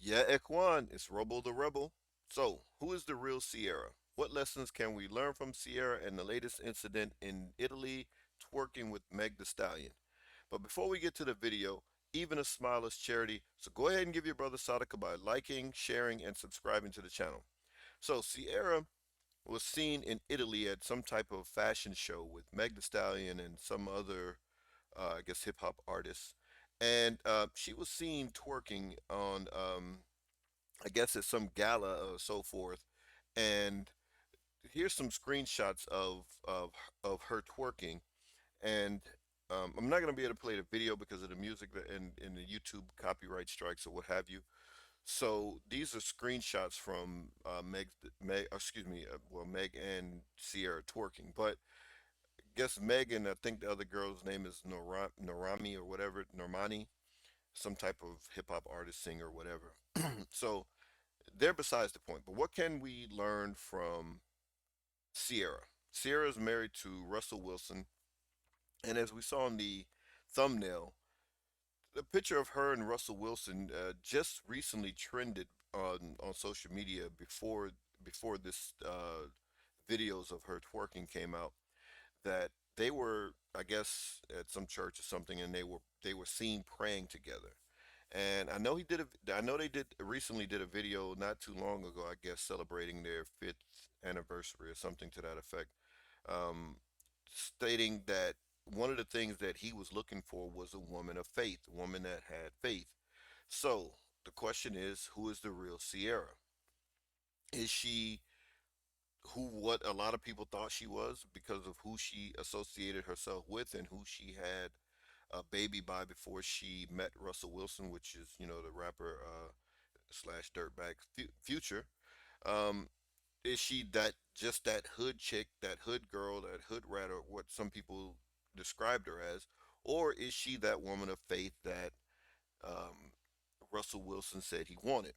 Yeah, Ekwan, it's Robo the Rebel. So, who is the real Ciara? What lessons can we learn from Ciara and the latest incident in Italy twerking with Meg the Stallion? But before we get to the video, even a smile is charity, so go ahead and give your brother Sadaka by liking, sharing, and subscribing to the channel. So, Ciara was seen in Italy at some type of fashion show with Meg the Stallion and some other, I guess, hip hop artists. And she was seen twerking on I guess it's some gala or so forth. And here's some screenshots of her twerking. And I'm not gonna be able to play the video because of the music and the YouTube copyright strikes or what have you. So these are screenshots from excuse me, Meg and Sierra twerking. But I guess Meg and I think the other girl's name is Norami or whatever, Normani, some type of hip hop artist, singer, whatever. So they're besides the point. But what can we learn from Sierra? Sierra is married to Russell Wilson, and as we saw in the thumbnail, the picture of her and Russell Wilson just recently trended on social media before this videos of her twerking came out. That they were, I guess, at some church or something, and they were seen praying together. And I know they did recently did a video not too long ago, I guess, celebrating their fifth anniversary or something to that effect, um, stating that one of the things that he was looking for was a woman of faith, a woman that had faith. So the question is, who is the real Sierra? Is she who what a lot of people thought she was because of who she associated herself with and who she had a baby by before she met Russell Wilson, which is, the rapper slash dirtbag Future. Um, is she that just that hood chick, that hood girl, that hood rat, or what some people described her as, or is she that woman of faith that um, Russell Wilson said he wanted?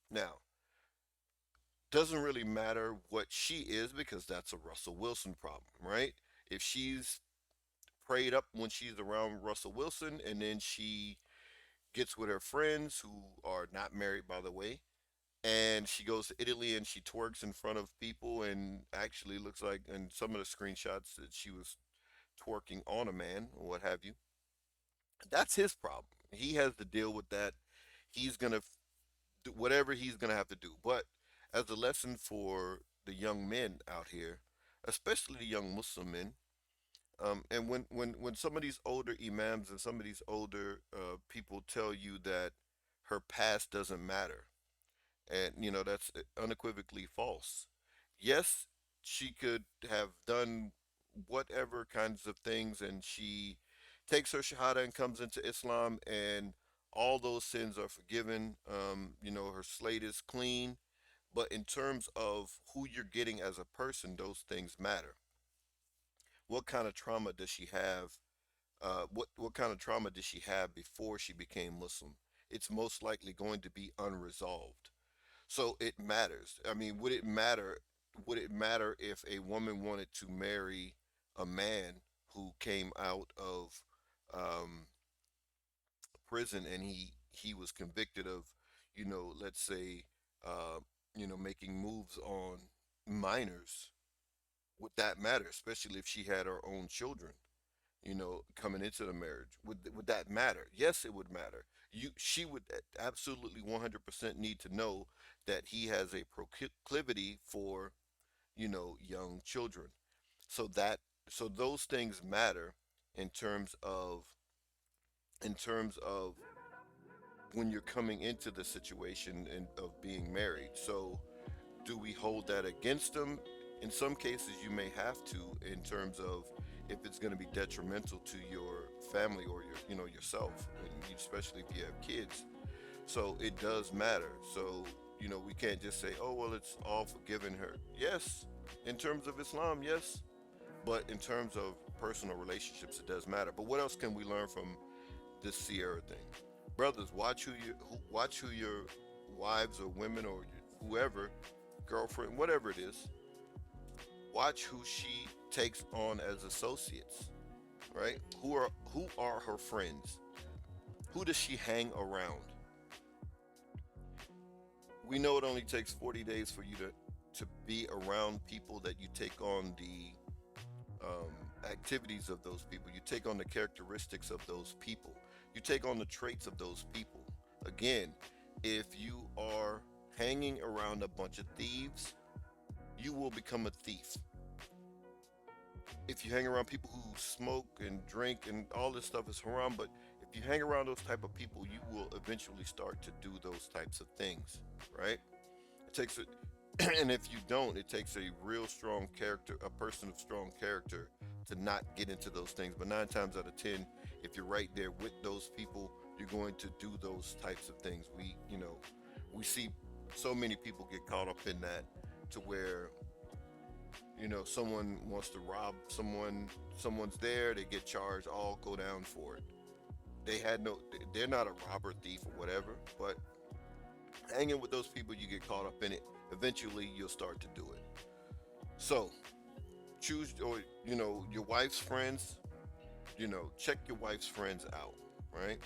Now, doesn't really matter what she is because that's a Russell Wilson problem, right? If she's prayed up when she's around Russell Wilson and then she gets with her friends who are not married, by the way, and she goes to Italy and she twerks in front of people and actually looks like in some of the screenshots that she was twerking on a man or what have you. That's his problem. He has to deal with that. He's gonna do whatever he's gonna have to do. But as a lesson for the young men out here, especially the young Muslim men, and when some of these older imams and some of these older people tell you that her past doesn't matter, and that's unequivocally false. Yes, she could have done whatever kinds of things, and she takes her shahada and comes into Islam, and all those sins are forgiven. Her slate is clean. But in terms of who you're getting as a person, those things matter. What kind of trauma does she have? What kind of trauma did she have before she became Muslim? It's most likely going to be unresolved. So it matters. I mean, would it matter? Would it matter if a woman wanted to marry a man who came out of um, prison and he was convicted of, let's say, uh, making moves on minors? Would that matter, especially if she had her own children? Coming into the marriage, would that matter? Yes, it would matter. She would absolutely 100% need to know that he has a proclivity for, young children. So that so those things matter in terms of in terms of when you're coming into the situation of being married. So do we hold that against them? In some cases, you may have to, in terms of if it's going to be detrimental to your family or yourself, and especially if you have kids. So it does matter. So we can't just say, oh well, it's all forgiven her. Yes, in terms of Islam, yes, but in terms of personal relationships, it does matter. But what else can we learn from this Sierra thing? Brothers, watch who your wives or women or whoever, girlfriend, whatever it is, watch who she takes on as associates, right? Who are her friends? Who does she hang around? we know it only takes 40 days for you to be around people that you take on the activities of those people. You take on the characteristics of those people. You take on the traits of those people. Again, if you are hanging around a bunch of thieves, you will become a thief. If you hang around people who smoke and drink and all this stuff is haram, but if you hang around those type of people, you will eventually start to do those types of things, right? It takes a, and if you don't, it takes a real strong character, a person of strong character, to not get into those things. But 9 times out of 10, if you're right there with those people, you're going to do those types of things. We see so many people get caught up in that to where someone wants to rob someone, someone's there, they get charged, all go down for it. They're not a robber, thief, or whatever, but hanging with those people, you get caught up in it. Eventually, you'll start to do it. So, choose, or, your wife's friends, check your wife's friends out, right?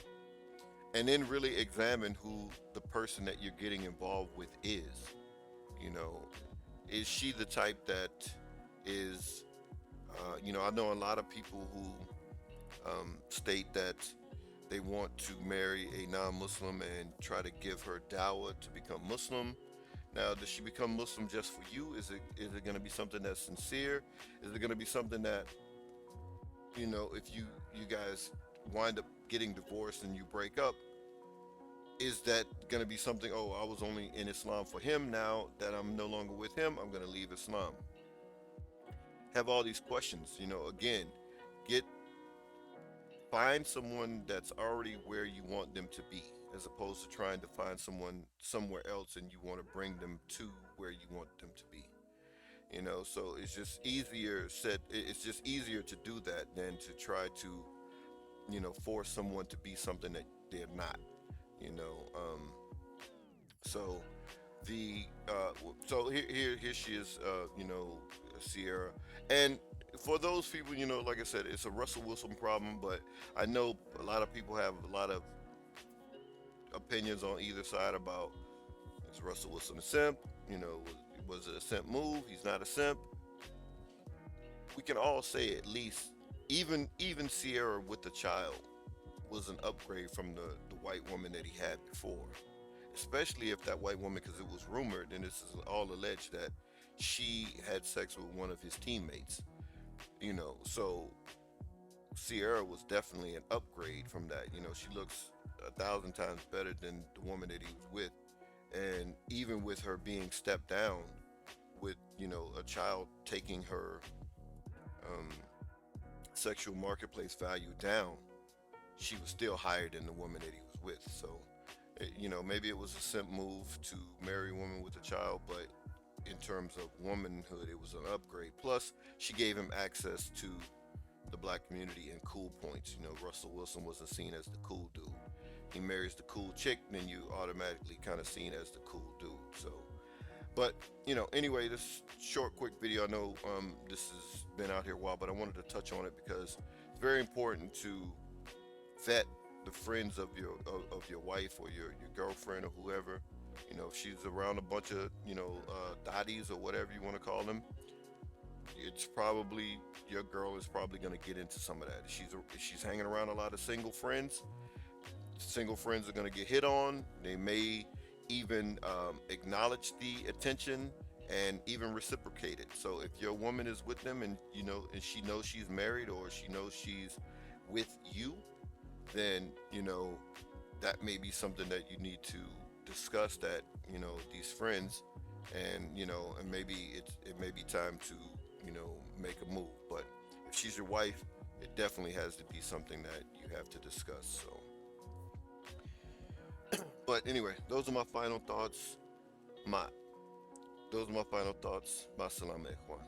And then really examine who the person that you're getting involved with is. You know, is she the type that is, I know a lot of people who state that they want to marry a non-Muslim and try to give her dawah to become Muslim. Now, does she become Muslim just for you? Is it going to be something that's sincere? Is it going to be something that, if you guys wind up getting divorced and you break up, is that going to be something? Oh, I was only in Islam for him. Now that I'm no longer with him, I'm going to leave Islam. Have all these questions. Again, get find someone that's already where you want them to be, as opposed to trying to find someone somewhere else and you want to bring them to where you want them to be. So it's just easier to do that than to try to force someone to be something that they're not. you know so the so here she is, Sierra. And for those people, like I said, it's a Russell Wilson problem, but I know a lot of people have a lot of opinions on either side about, is Russell Wilson a simp? Was it a simp move? He's not a simp. We can all say at least, even Sierra with the child was an upgrade from the white woman that he had before. Especially if that white woman, because it was rumored, and this is all alleged, that she had sex with one of his teammates. So Sierra was definitely an upgrade from that. She looks 1,000 times better than the woman that he was with. And even with her being stepped down, with a child taking her um, sexual marketplace value down, she was still higher than the woman that he was with. So, maybe it was a simp move to marry a woman with a child, but in terms of womanhood, it was an upgrade. Plus, she gave him access to the black community and cool points. Russell Wilson wasn't seen as the cool dude. He marries the cool chick, then you automatically kind of seen as the cool dude. So, but anyway, this short, quick video. I know this has been out here a while, but I wanted to touch on it because it's very important to vet the friends of your wife or your girlfriend or whoever. If she's around a bunch of thotties or whatever you want to call them, it's probably, your girl is probably going to get into some of that. If she's hanging around a lot of single friends are going to get hit on. They may even acknowledge the attention and even reciprocate it. So if your woman is with them, and and she knows she's married, or she knows she's with you, then that may be something that you need to discuss, that these friends, and maybe it may be time to make a move. But if she's your wife, it definitely has to be something that you have to discuss. So, but anyway, those are my final thoughts. My Those are my final thoughts. Ma salam, ikhwan.